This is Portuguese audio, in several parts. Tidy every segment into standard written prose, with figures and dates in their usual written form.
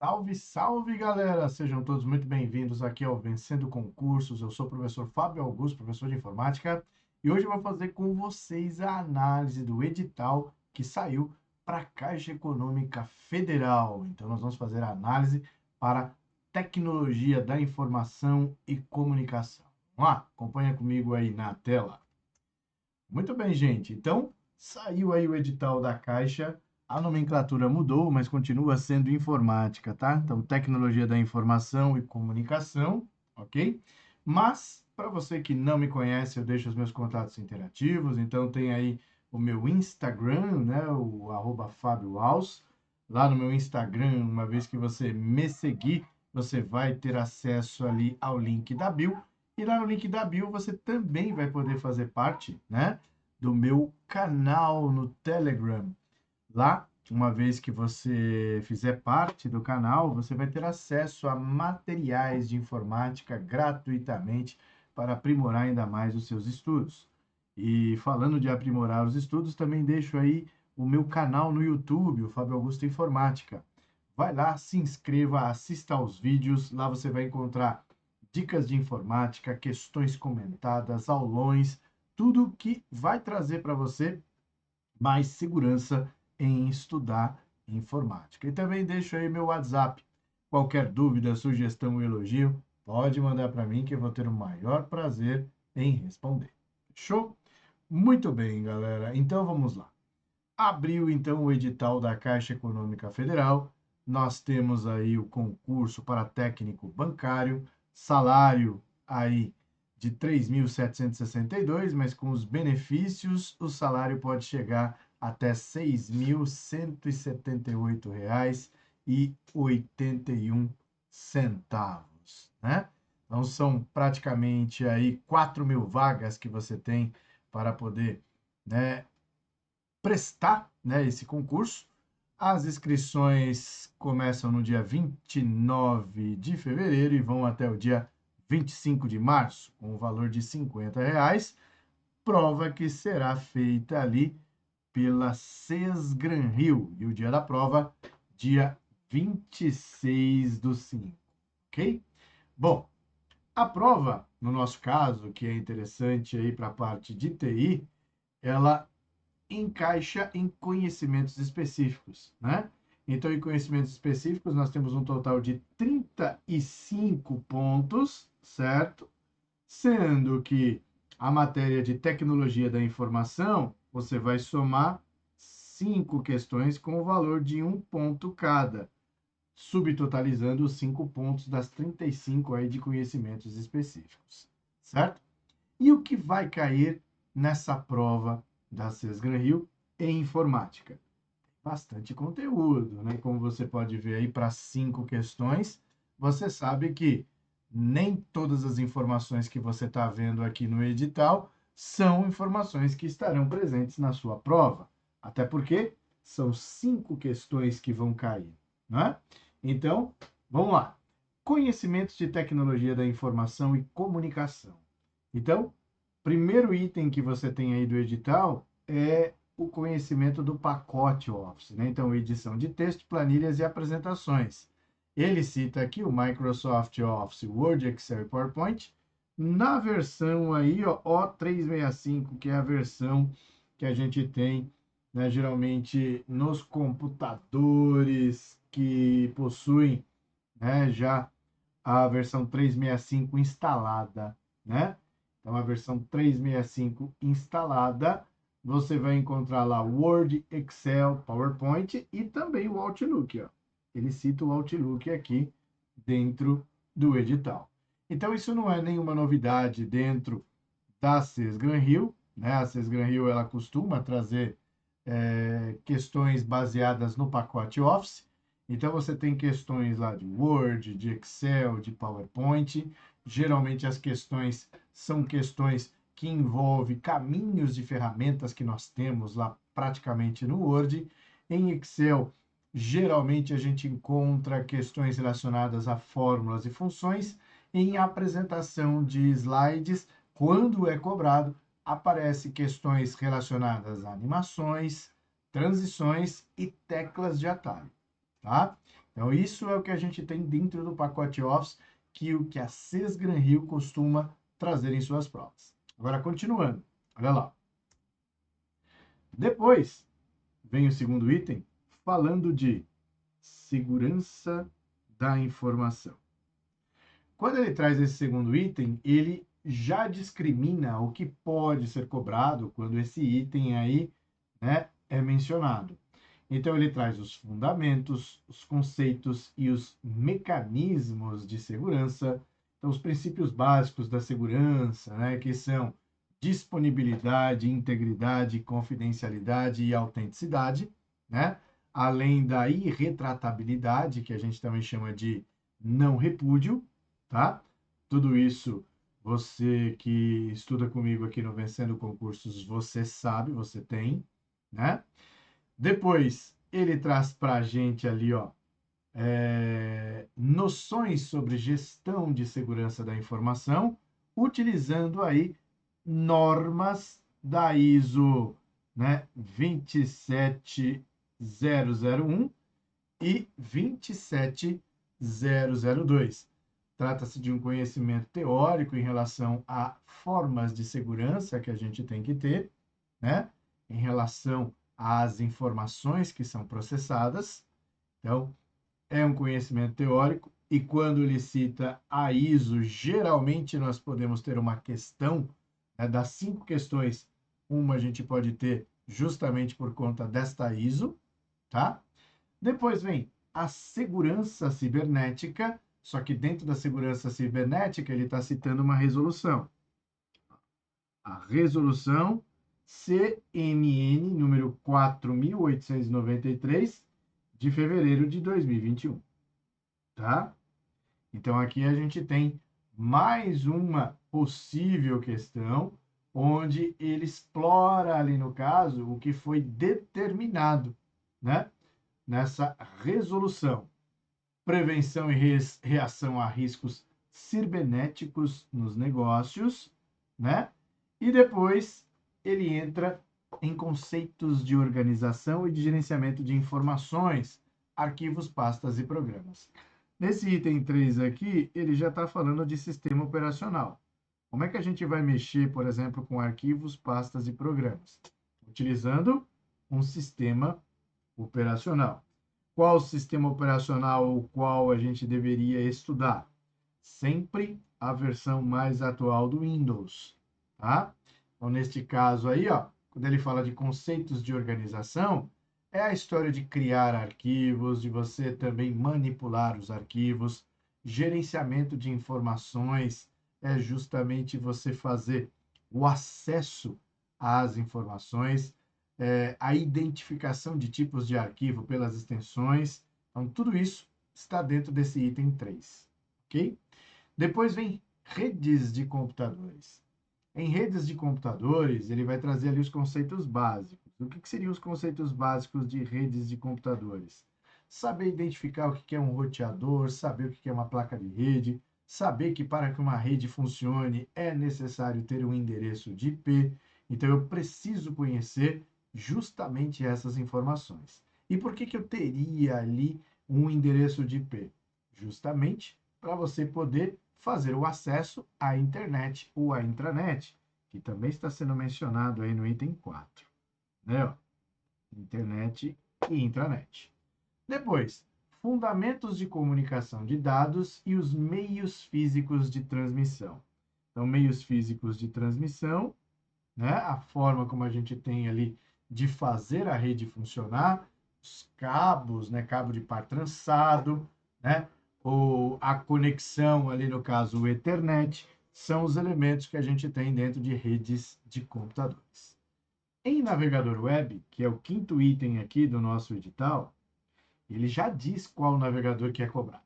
Salve, salve, galera! Sejam todos muito bem-vindos aqui ao Vencendo Concursos. Eu sou o professor Fábio Augusto, professor de informática, e hoje eu vou fazer com vocês a análise do edital que saiu para a Caixa Econômica Federal. Então, nós vamos fazer a análise para Tecnologia da Informação e Comunicação. Vamos lá? Acompanha comigo aí na tela. Muito bem, gente. Então, saiu aí o edital da Caixa. A nomenclatura mudou, mas continua sendo informática, tá? Então, tecnologia da informação e comunicação, ok? Mas, para você que não me conhece, eu deixo os meus contatos interativos. Então, tem aí o meu Instagram, né? O @FábioAus. Lá no meu Instagram, uma vez que você me seguir, você vai ter acesso ali ao link da bio. E lá no link da bio você também vai poder fazer parte, né, do meu canal no Telegram. Lá, uma vez que você fizer parte do canal, você vai ter acesso a materiais de informática gratuitamente para aprimorar ainda mais os seus estudos. E falando de aprimorar os estudos, também deixo aí o meu canal no YouTube, o Fábio Augusto Informática. Vai lá, se inscreva, assista aos vídeos, lá você vai encontrar dicas de informática, questões comentadas, aulões, tudo que vai trazer para você mais segurança em estudar informática. E também deixo aí meu WhatsApp. Qualquer dúvida, sugestão ou elogio, pode mandar para mim que eu vou ter o maior prazer em responder. Fechou? Muito bem, galera. Então vamos lá. Abriu então o edital da Caixa Econômica Federal. Nós temos aí o concurso para técnico bancário, salário aí de 3.762, mas com os benefícios, o salário pode chegar até R$ 6.178,81, né? Então são praticamente aí 4.000 vagas que você tem para poder, né, prestar, né, esse concurso. As inscrições começam no dia 29 de fevereiro e vão até o dia 25 de março, com o valor de R$ 50. Prova que será feita ali pela Sesgran-Rio. E o dia da prova, dia 26/5, ok? Bom, a prova, no nosso caso, que é interessante aí para a parte de TI, ela encaixa em conhecimentos específicos, né? Então, em conhecimentos específicos, nós temos um total de 35 pontos, certo? Sendo que a matéria de tecnologia da informação, você vai somar 5 questões com o valor de 1 ponto cada, subtotalizando os 5 pontos das 35 aí de conhecimentos específicos, certo? E o que vai cair nessa prova da Sesgran Rio em informática? Bastante conteúdo, né? Como você pode ver aí, para 5 questões, você sabe que nem todas as informações que você está vendo aqui no edital são informações que estarão presentes na sua prova. Até porque são 5 questões que vão cair, né? Então, vamos lá. Conhecimentos de tecnologia da informação e comunicação. Então, primeiro item que você tem aí do edital é o conhecimento do pacote Office, né? Então, edição de texto, planilhas e apresentações. Ele cita aqui o Microsoft Office, Word, Excel e PowerPoint, na versão aí, ó, O365, que é a versão que a gente tem, né, geralmente nos computadores que possuem, né, já a versão 365 instalada, né? Então, a versão 365 instalada, você vai encontrar lá Word, Excel, PowerPoint e também o Outlook, ó. Ele cita o Outlook aqui dentro do edital. Então, isso não é nenhuma novidade dentro da Sesgran Rio, né? A Sesgran Rio, ela costuma trazer questões baseadas no pacote Office. Então, você tem questões lá de Word, de Excel, de PowerPoint. Geralmente, as questões são questões que envolvem caminhos de ferramentas que nós temos lá praticamente no Word. Em Excel, geralmente a gente encontra questões relacionadas a fórmulas e funções. Em apresentação de slides, quando é cobrado, aparece questões relacionadas a animações, transições e teclas de atalho, tá? Então, isso é o que a gente tem dentro do pacote Office, que o que a CES Gran Rio costuma trazer em suas provas. Agora, continuando, olha lá. Depois, vem o segundo item, falando de segurança da informação. Quando ele traz esse segundo item, ele já discrimina o que pode ser cobrado quando esse item aí, né, é mencionado. Então, ele traz os fundamentos, os conceitos e os mecanismos de segurança. Então, os princípios básicos da segurança, né, que são disponibilidade, integridade, confidencialidade e autenticidade, né? Além da irretratabilidade, que a gente também chama de não repúdio, tá? Tudo isso você que estuda comigo aqui no Vencendo Concursos, você sabe, você tem, né? Depois, ele traz para a gente ali, ó, noções sobre gestão de segurança da informação, utilizando aí normas da ISO, né, 27001 e 27002. Trata-se de um conhecimento teórico em relação a formas de segurança que a gente tem que ter, né, em relação às informações que são processadas. Então, é um conhecimento teórico, e quando ele cita a ISO, geralmente nós podemos ter uma questão, né, das 5 questões, uma a gente pode ter justamente por conta desta ISO, tá? Depois vem a segurança cibernética, só que dentro da segurança cibernética ele está citando uma resolução. A resolução CMN número 4.893, de fevereiro de 2021. Tá? Então, aqui a gente tem mais uma possível questão, onde ele explora ali, no caso, o que foi determinado, né? Nessa resolução. Prevenção e reação a riscos cibernéticos nos negócios, né? E depois ele entra em conceitos de organização e de gerenciamento de informações, arquivos, pastas e programas. Nesse item 3 aqui, ele já está falando de sistema operacional. Como é que a gente vai mexer, por exemplo, com arquivos, pastas e programas? Utilizando um sistema operacional. Qual sistema operacional o qual a gente deveria estudar? Sempre a versão mais atual do Windows, tá? Então, neste caso aí, ó, quando ele fala de conceitos de organização, é a história de criar arquivos, de você também manipular os arquivos, gerenciamento de informações, é justamente você fazer o acesso às informações, a identificação de tipos de arquivo pelas extensões. Então, tudo isso está dentro desse item 3, ok? Depois vem redes de computadores. Em redes de computadores, ele vai trazer ali os conceitos básicos. O que seriam os conceitos básicos de redes de computadores? Saber identificar o que é um roteador, saber o que é uma placa de rede, saber que para que uma rede funcione é necessário ter um endereço de IP. Então, eu preciso conhecer justamente essas informações. E por que eu teria ali um endereço de IP? Justamente para você poder fazer o acesso à internet ou à intranet, que também está sendo mencionado aí no item 4, né? Internet e intranet. Depois, fundamentos de comunicação de dados e os meios físicos de transmissão. Então, meios físicos de transmissão, né? A forma como a gente tem ali de fazer a rede funcionar, os cabos, né? Cabo de par trançado, né? Ou a conexão ali, no caso, o Ethernet, são os elementos que a gente tem dentro de redes de computadores. Em navegador web, que é o quinto item aqui do nosso edital, ele já diz qual navegador quer cobrar.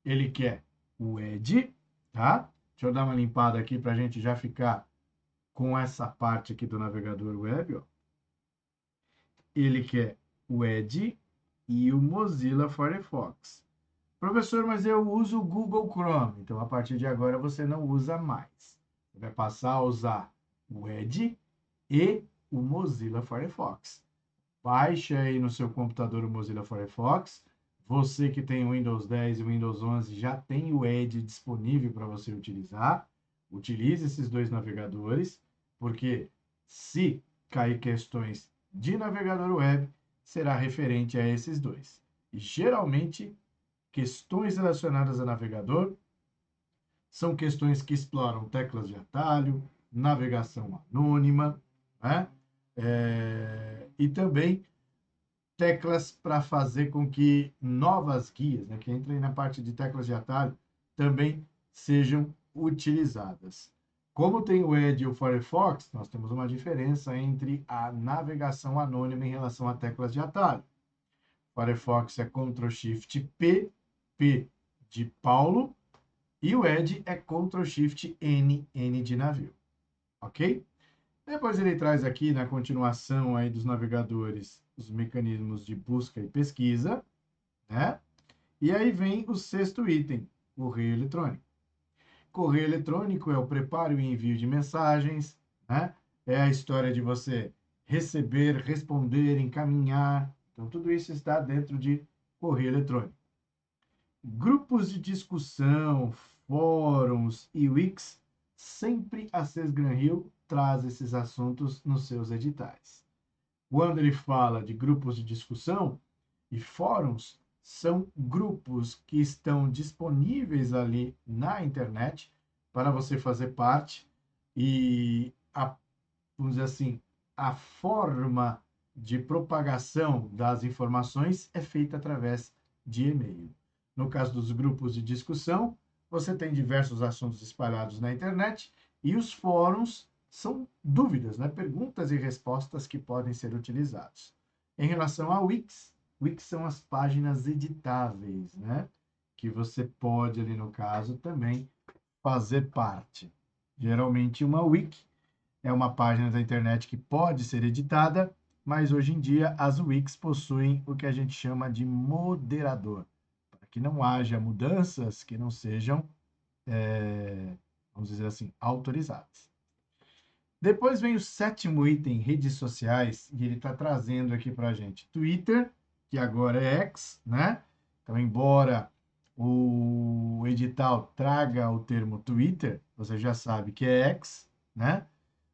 Ele quer o Edge, tá? Deixa eu dar uma limpada aqui para a gente já ficar com essa parte aqui do navegador web, ó. Ele quer o Edge e o Mozilla Firefox. Professor, mas eu uso o Google Chrome. Então, a partir de agora, você não usa mais. Você vai passar a usar o Edge e o Mozilla Firefox. Baixe aí no seu computador o Mozilla Firefox, Você que tem o Windows 10 e o Windows 11 já tem o Edge disponível para você utilizar. Utilize esses dois navegadores, porque se cair questões de navegador web, será referente a esses dois. E geralmente, questões relacionadas a navegador são questões que exploram teclas de atalho, navegação anônima, né? E também teclas para fazer com que novas guias, né, que entrem na parte de teclas de atalho, também sejam utilizadas. Como tem o Edge e o Firefox, nós temos uma diferença entre a navegação anônima em relação a teclas de atalho. O Firefox é Ctrl Shift P, P de Paulo, e o Edge é Ctrl Shift N, N de navio. Ok? Depois ele traz aqui, na continuação aí dos navegadores, os mecanismos de busca e pesquisa, né? E aí vem o sexto item, correio eletrônico. Correio eletrônico é o preparo e envio de mensagens, né? É a história de você receber, responder, encaminhar. Então, tudo isso está dentro de correio eletrônico. Grupos de discussão, fóruns e Wix, sempre a Sesgran Hill traz esses assuntos nos seus editais. Quando ele fala de grupos de discussão e fóruns, são grupos que estão disponíveis ali na internet para você fazer parte e, vamos dizer assim, a forma de propagação das informações é feita através de e-mail. No caso dos grupos de discussão, você tem diversos assuntos espalhados na internet e os fóruns são dúvidas, né? Perguntas e respostas que podem ser utilizados. Em relação ao Wix, Wix são as páginas editáveis, né? Que você pode, ali no caso, também fazer parte. Geralmente, uma wiki é uma página da internet que pode ser editada, mas hoje em dia as Wix possuem o que a gente chama de moderador, para que não haja mudanças que não sejam, vamos dizer assim, autorizadas. Depois vem o sétimo item, redes sociais, e ele está trazendo aqui para a gente Twitter, que agora é X, né? Então, embora o edital traga o termo Twitter, você já sabe que é X, né?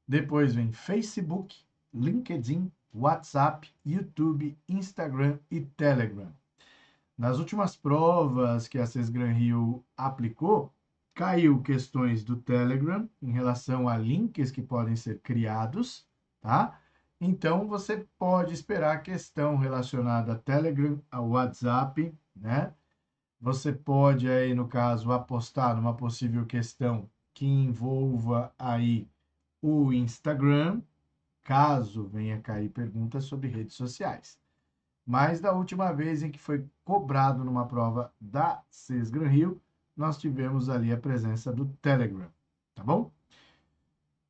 Depois vem Facebook, LinkedIn, WhatsApp, YouTube, Instagram e Telegram. Nas últimas provas que a Sesgran Rio aplicou, caiu questões do Telegram em relação a links que podem ser criados, tá? Então você pode esperar questão relacionada a Telegram, a WhatsApp, né? Você pode aí, no caso, apostar numa possível questão que envolva aí o Instagram, caso venha cair perguntas sobre redes sociais. Mas da última vez em que foi cobrado numa prova da Sesgran Rio, nós tivemos ali a presença do Telegram, tá bom?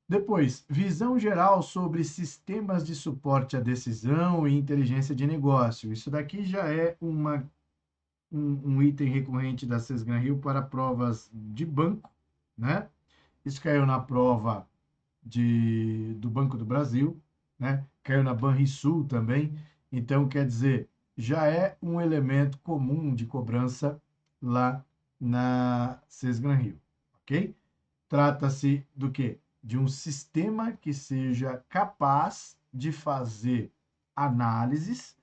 Depois, visão geral sobre sistemas de suporte à decisão e inteligência de negócio. Isso daqui já é um item recorrente da Sesgran Rio para provas de banco, né? Isso caiu na prova do Banco do Brasil, né? Caiu na Banrisul também. Então, quer dizer, já é um elemento comum de cobrança lá na Sesgran Rio, ok? Trata-se do quê? De um sistema que seja capaz de fazer análises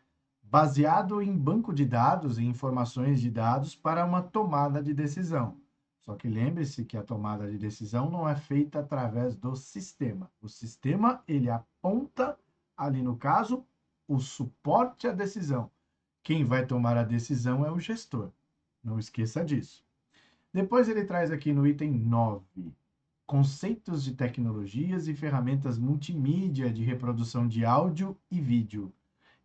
baseado em banco de dados e informações de dados para uma tomada de decisão. Só que lembre-se que a tomada de decisão não é feita através do sistema. O sistema, ele aponta ali no caso o suporte à decisão. Quem vai tomar a decisão é o gestor. Não esqueça disso. Depois ele traz aqui no item 9, conceitos de tecnologias e ferramentas multimídia de reprodução de áudio e vídeo.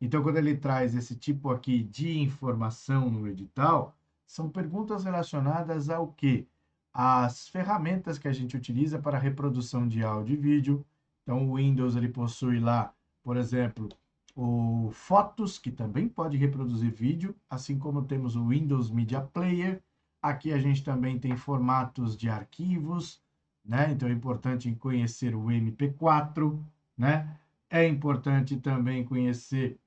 Então, quando ele traz esse tipo aqui de informação no edital, são perguntas relacionadas ao quê? As ferramentas que a gente utiliza para reprodução de áudio e vídeo. Então, o Windows ele possui lá, por exemplo, o Fotos, que também pode reproduzir vídeo, assim como temos o Windows Media Player. Aqui a gente também tem formatos de arquivos, né? Então é importante conhecer o MP4, né? É importante também conhecer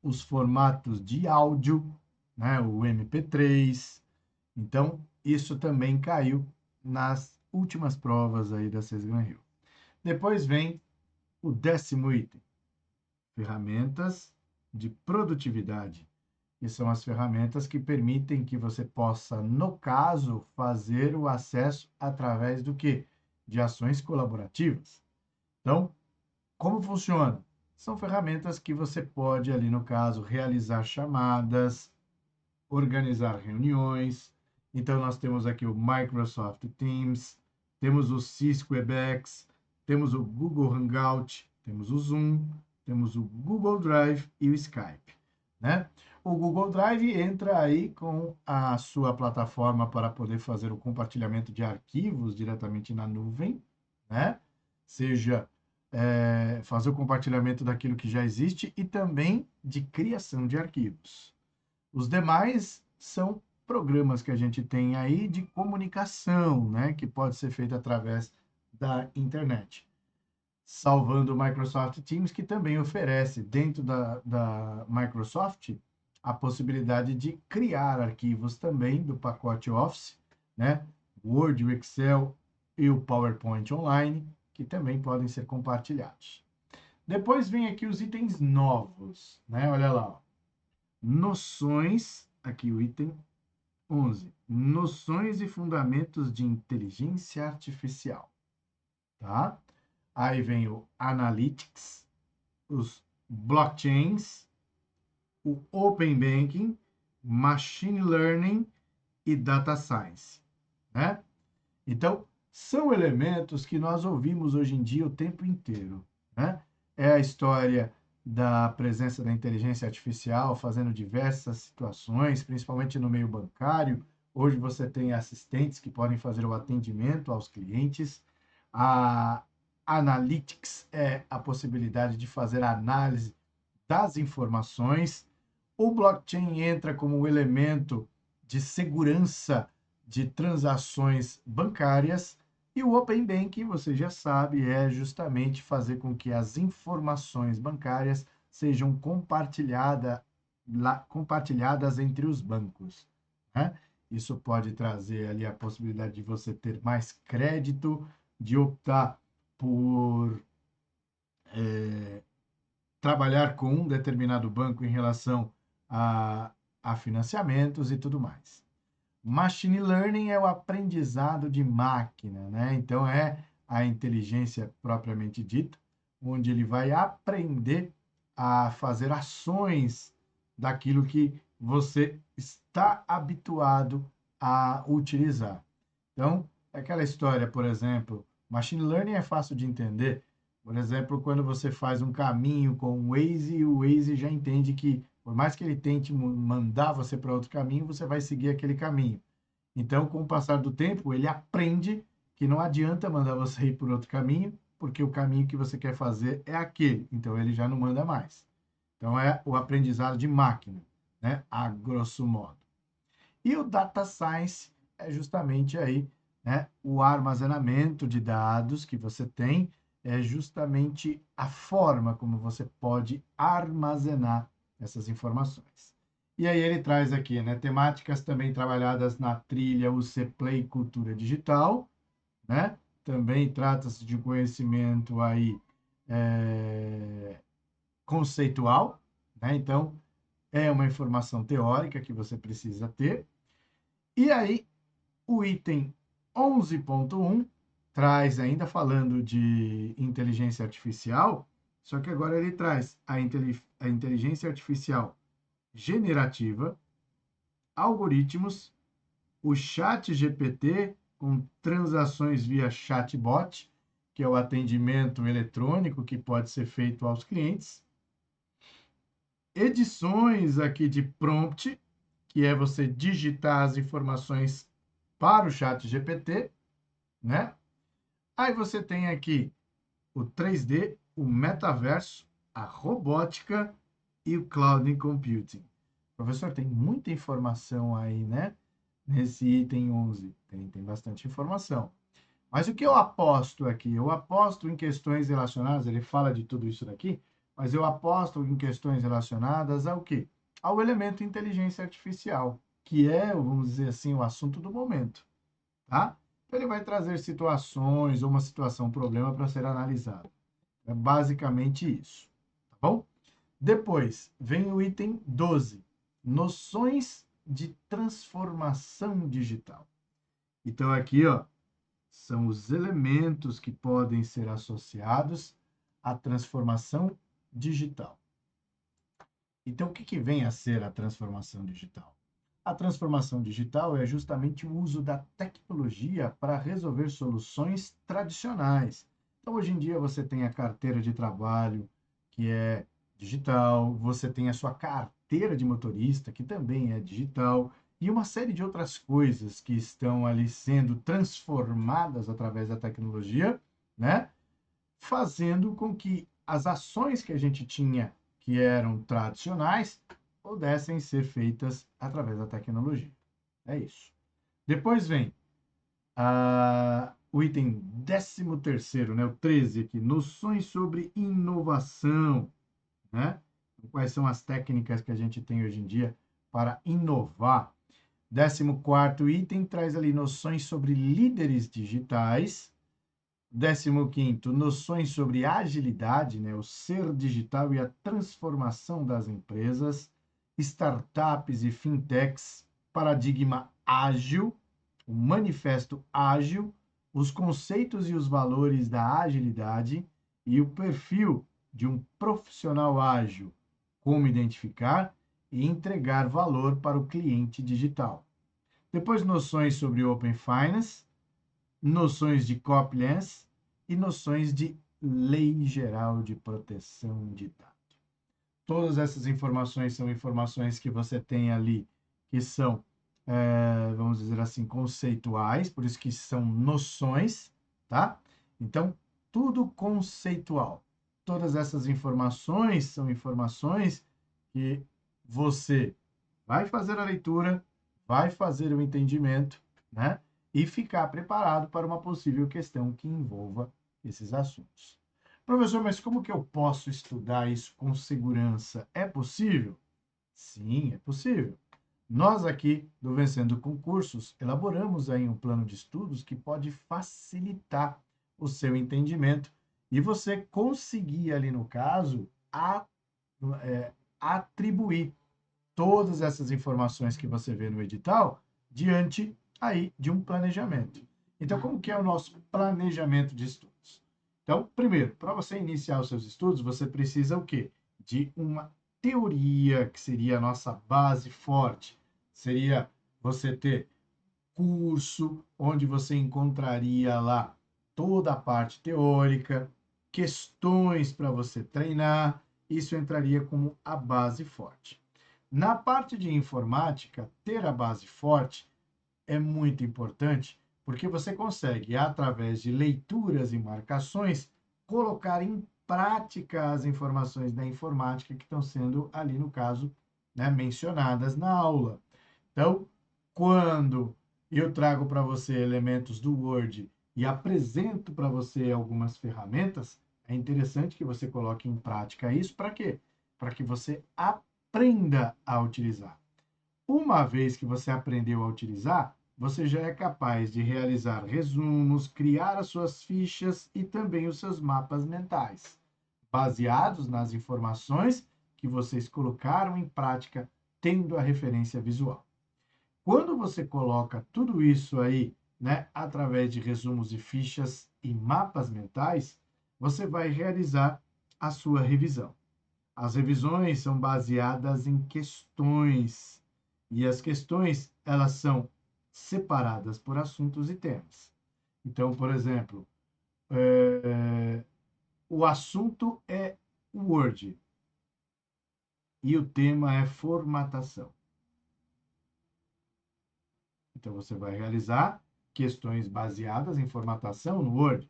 os formatos de áudio, né? O MP3. Então, isso também caiu nas últimas provas aí da Sesgran Rio. Depois vem o 10º item, ferramentas de produtividade, que são as ferramentas que permitem que você possa, no caso, fazer o acesso através do quê? De ações colaborativas. Então, como funciona? São ferramentas que você pode, ali no caso, realizar chamadas, organizar reuniões. Então, nós temos aqui o Microsoft Teams, temos o Cisco Webex, temos o Google Hangout, temos o Zoom, temos o Google Drive e o Skype, né? O Google Drive entra aí com a sua plataforma para poder fazer o compartilhamento de arquivos diretamente na nuvem, né? Seja fazer o compartilhamento daquilo que já existe e também de criação de arquivos. Os demais são programas que a gente tem aí de comunicação, né, que pode ser feito através da internet. Salvando o Microsoft Teams, que também oferece, dentro da Microsoft, a possibilidade de criar arquivos também do pacote Office, né, Word, o Excel e o PowerPoint Online, que também podem ser compartilhados. Depois vem aqui os itens novos, né? Olha lá, ó. Noções, aqui o item 11. Noções e fundamentos de inteligência artificial, tá? Aí vem o Analytics, os blockchains, o Open Banking, Machine Learning e Data Science, né? Então, são elementos que nós ouvimos hoje em dia o tempo inteiro, né? É a história da presença da inteligência artificial fazendo diversas situações, principalmente no meio bancário. Hoje você tem assistentes que podem fazer o atendimento aos clientes. A Analytics é a possibilidade de fazer a análise das informações. O blockchain entra como um elemento de segurança de transações bancárias e o Open Banking, você já sabe, é justamente fazer com que as informações bancárias sejam compartilhadas entre os bancos, né? Isso pode trazer ali a possibilidade de você ter mais crédito, de optar por trabalhar com um determinado banco em relação a financiamentos e tudo mais. Machine Learning é o aprendizado de máquina, né? Então, é a inteligência propriamente dita, onde ele vai aprender a fazer ações daquilo que você está habituado a utilizar. Então, é aquela história, por exemplo, Machine Learning é fácil de entender. Por exemplo, quando você faz um caminho com o Waze já entende que, por mais que ele tente mandar você para outro caminho, você vai seguir aquele caminho. Então, com o passar do tempo, ele aprende que não adianta mandar você ir por outro caminho, porque o caminho que você quer fazer é aquele. Então, ele já não manda mais. Então, é o aprendizado de máquina, né? A grosso modo. E o Data Science é justamente aí, né? O armazenamento de dados que você tem é justamente a forma como você pode armazenar essas informações. E aí ele traz aqui, né, temáticas também trabalhadas na trilha UC Play Cultura Digital, né? Também trata-se de conhecimento aí conceitual, né? Então, é uma informação teórica que você precisa ter. E aí, o item 11.1 traz, ainda falando de inteligência artificial, só que agora ele traz a inteligência artificial generativa, algoritmos, o chat GPT com transações via chatbot, que é o atendimento eletrônico que pode ser feito aos clientes, edições aqui de prompt, que é você digitar as informações para o chat GPT, né? Aí você tem aqui o 3D, o metaverso, a robótica e o cloud computing. Professor, tem muita informação aí, né? Nesse item 11. Tem bastante informação. Mas o que eu aposto aqui? Eu aposto em questões relacionadas, ele fala de tudo isso daqui, mas eu aposto em questões relacionadas ao quê? ao elemento inteligência artificial, que é, vamos dizer assim, o assunto do momento, tá? Então, ele vai trazer situações ou uma situação, um problema para ser analisado. É basicamente isso, tá bom? Depois, vem o item 12, noções de transformação digital. Então, aqui, ó, são os elementos que podem ser associados à transformação digital. Então, o que vem a ser a transformação digital? A transformação digital é justamente o uso da tecnologia para resolver soluções tradicionais. Então, hoje em dia, você tem a carteira de trabalho, que é digital, você tem a sua carteira de motorista, que também é digital, e uma série de outras coisas que estão ali sendo transformadas através da tecnologia, né? Fazendo com que as ações que a gente tinha que eram tradicionais pudessem ser feitas através da tecnologia. É isso. Depois vem o item 13º, né, o 13 aqui, noções sobre inovação, né? Quais são as técnicas que a gente tem hoje em dia para inovar? 14º item traz ali noções sobre líderes digitais. 15º, noções sobre agilidade, né? O ser digital e a transformação das empresas, startups e fintechs, paradigma ágil, o manifesto ágil, os conceitos e os valores da agilidade e o perfil de um profissional ágil, como identificar e entregar valor para o cliente digital. Depois, noções sobre Open Finance, noções de compliance e noções de Lei Geral de Proteção de Dados. Todas essas informações são informações que você tem ali que são, vamos dizer assim, conceituais, por isso que são noções, tá? Então, tudo conceitual. Todas essas informações são informações que você vai fazer a leitura, vai fazer o entendimento, né? E ficar preparado para uma possível questão que envolva esses assuntos. Professor, mas como que eu posso estudar isso com segurança? É possível? Sim, é possível. Nós aqui do Vencendo Concursos elaboramos aí um plano de estudos que pode facilitar o seu entendimento e você conseguir ali no caso atribuir todas essas informações que você vê no edital diante aí de um planejamento. Então, como que é o nosso planejamento de estudos? Então, primeiro, para você iniciar os seus estudos, você precisa o quê? De uma teoria, que seria a nossa base forte. Seria você ter curso onde você encontraria lá toda a parte teórica, questões para você treinar, isso entraria como a base forte. Na parte de informática, ter a base forte é muito importante, porque você consegue, através de leituras e marcações, colocar em prática as informações da informática que estão sendo ali, no caso, né, mencionadas na aula. Então, quando eu trago para você elementos do Word e apresento para você algumas ferramentas, é interessante que você coloque em prática isso. Para quê? Para que você aprenda a utilizar. Uma vez que você aprendeu a utilizar, você já é capaz de realizar resumos, criar as suas fichas e também os seus mapas mentais, baseados nas informações que vocês colocaram em prática, tendo a referência visual. Quando você coloca tudo isso aí, né, através de resumos e fichas e mapas mentais, você vai realizar a sua revisão. As revisões são baseadas em questões, e as questões, elas são separadas por assuntos e temas. Então, por exemplo, o assunto é Word e o tema é formatação. Então, você vai realizar questões baseadas em formatação no Word.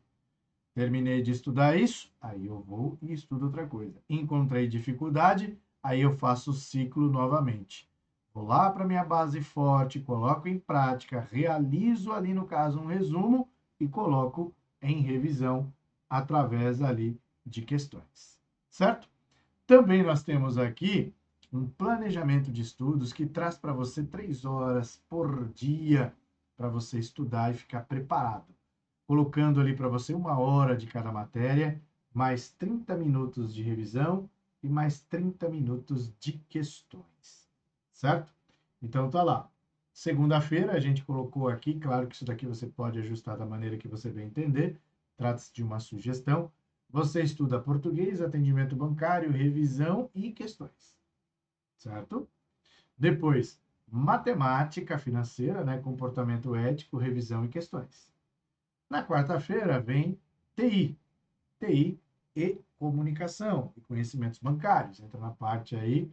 Terminei de estudar isso, aí eu vou e estudo outra coisa. Encontrei dificuldade, aí eu faço o ciclo novamente. Vou lá para minha base forte, coloco em prática, realizo ali no caso um resumo e coloco em revisão através ali de questões. Certo? Também nós temos aqui um planejamento de estudos que traz para você 3 horas por dia para você estudar e ficar preparado. Colocando ali para você 1 hora de cada matéria, mais 30 minutos de revisão e mais 30 minutos de questões, certo? Então tá lá. Segunda-feira a gente colocou aqui, claro que isso daqui você pode ajustar da maneira que você bem entender, trata-se de uma sugestão. Você estuda português, atendimento bancário, revisão e questões, certo? Depois, matemática financeira, né, comportamento ético, revisão e questões. Na quarta-feira vem TI, TI e comunicação e conhecimentos bancários. Entra na parte aí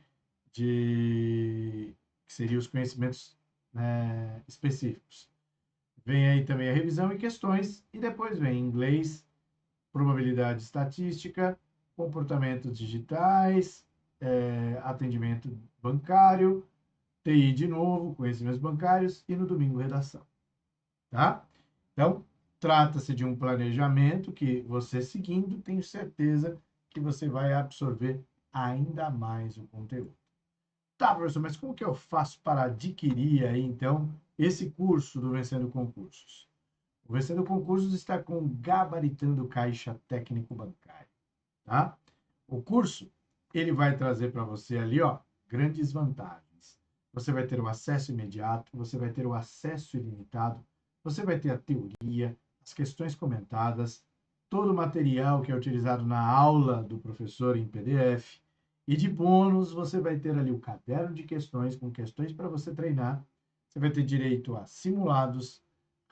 de que seriam os conhecimentos, né, específicos. Vem aí também a revisão e questões e depois vem inglês, probabilidade estatística, comportamentos digitais, atendimento bancário, TI de novo, conhecimentos bancários e no domingo redação, tá? Então, trata-se de um planejamento que você seguindo, tenho certeza que você vai absorver ainda mais o conteúdo. Tá, professor, mas como que eu faço para adquirir aí, então, esse curso do Vencendo Concursos? O Vencendo Concursos está com Gabaritando Caixa Técnico Bancário, tá? O curso, ele vai trazer para você ali, ó, grandes vantagens. Você vai ter o acesso imediato, você vai ter o acesso ilimitado, você vai ter a teoria, as questões comentadas, todo o material que é utilizado na aula do professor em PDF. E de bônus, você vai ter ali o caderno de questões, com questões para você treinar. Você vai ter direito a simulados,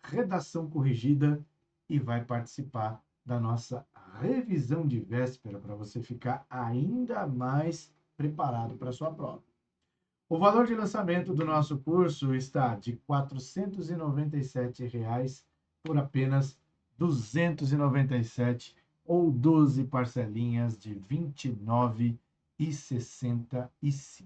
redação corrigida e vai participar da nossa revisão de véspera para você ficar ainda mais preparado para a sua prova. O valor de lançamento do nosso curso está de R$ 497 por apenas R$ 297 ou 12 parcelinhas de R$ 29,65.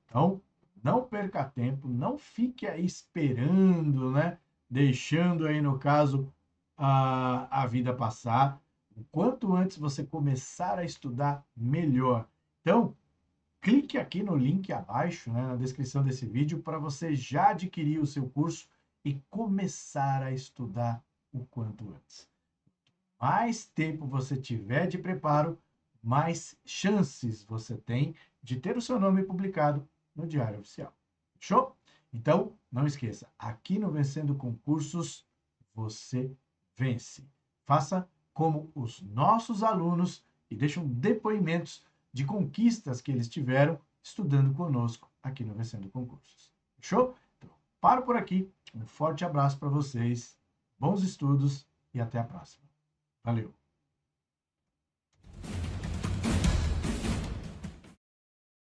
Então, não perca tempo, não fique aí esperando, né? Deixando aí, no caso, a vida passar. O quanto antes você começar a estudar, melhor. Então, clique aqui no link abaixo, né, na descrição desse vídeo, para você já adquirir o seu curso e começar a estudar o quanto antes. Mais tempo você tiver de preparo, mais chances você tem de ter o seu nome publicado no Diário Oficial. Fechou? Então, não esqueça, aqui no Vencendo Concursos, você vence. Faça como os nossos alunos e deixam depoimentos de conquistas que eles tiveram estudando conosco aqui no Vencendo Concursos. Fechou? Então, paro por aqui. Um forte abraço para vocês, bons estudos e até a próxima. Valeu!